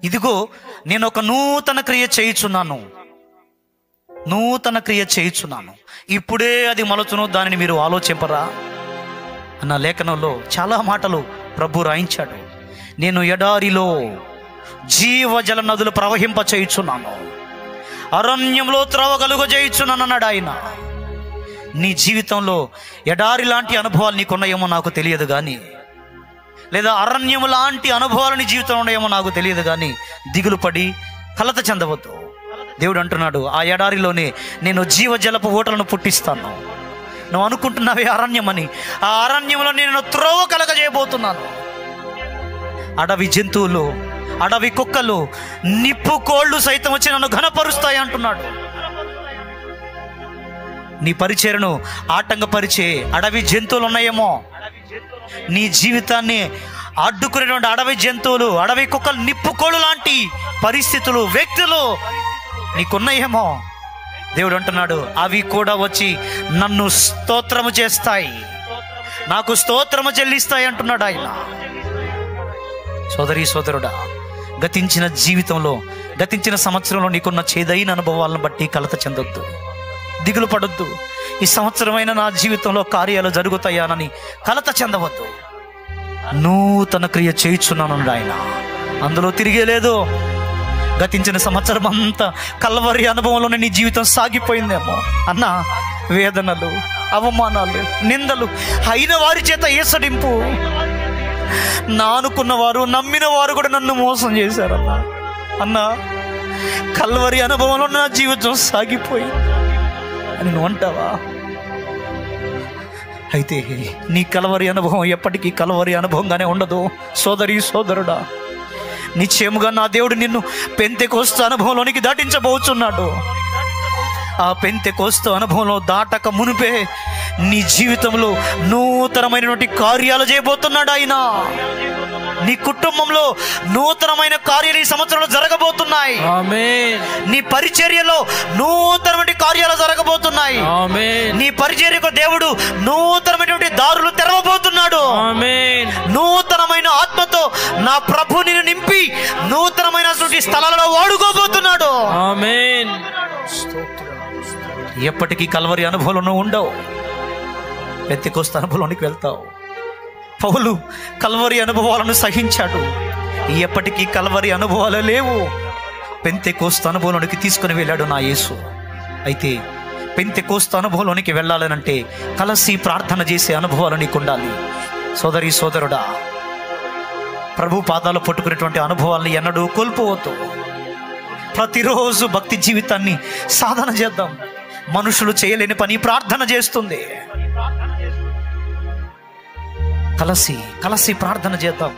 ఇదిగో నేను ఒక నూతన క్రియ చేయుచున్నాను, ఇప్పుడే అది మలచును, దానిని మీరు ఆలోచింపరా అన్న లేఖనంలో చాలా మాటలు ప్రభు రాయించాడు. నేను ఎడారిలో జీవజల నదులు ప్రవహింప చేయుచున్నాను, అరణ్యంలో త్రవ కలుగ చేయుచున్నాను అన్నాడు ఆయన. నీ జీవితంలో ఎడారి లాంటి అనుభవాలు నీకున్నాయేమో నాకు తెలియదు కానీ, లేదా అరణ్యం లాంటి అనుభవాలు నీ జీవితంలో ఉన్నాయేమో నాకు తెలియదు కానీ, దిగులు పడి కలత చెందవద్దు. దేవుడు అంటున్నాడు, ఆ ఎడారిలోనే నేను జీవజలపు ఊటలను పుట్టిస్తాను. నువ్వు అనుకుంటున్నావే అరణ్యం అని, ఆ అరణ్యంలో నేను త్రోవ కలగజేయబోతున్నాను. అడవి జంతువులు, అడవి కుక్కలు, నిప్పు కోళ్ళు సైతం వచ్చి నన్ను ఘనపరుస్తాయి అంటున్నాడు. నీ పరిచర్ను ఆటంకపరిచే అడవి జంతువులు ఉన్నాయేమో, నీ జీవితాన్ని అడ్డుకునేటువంటి అడవి జంతువులు, అడవి కుక్కలు, నిప్పు కోళ్ళు లాంటి పరిస్థితులు, వ్యక్తులు నీకున్నాయేమో. దేవుడు అంటున్నాడు, అవి కూడా వచ్చి నన్ను స్తోత్రము చేస్తాయి, నాకు స్తోత్రము చెల్లిస్తాయి అంటున్నాడు ఆయన. సోదరీ సోదరుడా, గతించిన జీవితంలో, గతించిన సంవత్సరంలో నీకున్న చేదైన అనుభవాలను బట్టి కలత చెందొద్దు, దిగులు పడొద్దు. ఈ సంవత్సరమైన నా జీవితంలో కార్యాలు జరుగుతాయానని కలత చెందవద్దు. నూతన క్రియ చేయుచున్నాను ఆయన, అందులో తిరిగే లేదు. గతించిన సంవత్సరం అంతా కల్వరి అనుభవంలోనే నీ జీవితం సాగిపోయిందేమో అన్న. వేదనలు, అవమానాలు, నిందలు అయిన వారి చేత ఏసడింపు, నా అనుకున్న వారు, నమ్మిన వారు కూడా నన్ను మోసం చేశారన్నా. అన్నా, కల్వరి అనుభవంలో నా జీవితం సాగిపోయింది అని నువ్వు అంటావా? అయితే నీ కల్వరి అనుభవం ఎప్పటికీ కల్వరి అనుభవంగానే ఉండదు. సోదరి సోదరుడా, నిశ్చయముగా నా దేవుడు నిన్ను పెంతెకోస్తు అనుభవంలోనికి దాటించబోచున్నాడు. ఆ పెంతెకోస్తు అనుభవంలో దాటక మునిపే నీ జీవితంలో నూతనమైనటువంటి కార్యాలు చేయబోతున్నాడు ఆయన. నీ కుటుంబంలో నూతనమైన కార్యాలు ఈ సంవత్సరంలో జరగబోతున్నాయి. ఆమేన్. నీ పరిచర్యలో నూతనమైన కార్యాలు జరగబోతున్నాయి. ఆమేన్. నీ పరిచర్యకు దేవుడు నూతనమైనటువంటి దారులు తెరవబోతున్నాడు. ఆమేన్. నూతనమైన ఆత్మతో నా ప్రభు నిన్ను నింపి నూతనమైనటువంటి స్థలాలలో వాడుకోబోతున్నాడు. ఆమేన్. ఎప్పటికీ కల్వరి అనుభవంలో ఉండవు, పెంతెకోస్తు అనుభవంలోనికి వెళ్తావు. పౌలు కల్వరి అనుభవాలను సహించాడు, ఎప్పటికీ కల్వరి అనుభవాలు లేవు. పెంతెకోస్తు అనుభవంలోనికి తీసుకుని వెళ్ళాడు నా యేసు. అయితే పెంతెకోస్తు అనుభవంలోనికి వెళ్ళాలనంటే కలిసి ప్రార్థన చేసే అనుభవాలు నీకు ఉండాలి. సోదరి సోదరుడా, ప్రభు పాదాలు పట్టుకునేటువంటి అనుభవాలను ఎన్నడూ కోల్పోవద్దు. ప్రతిరోజు భక్తి జీవితాన్ని సాధన చేద్దాం. మనుషులు చేయలేని పని ప్రార్థన చేస్తుంది. కలిసి ప్రార్థన చేద్దాం.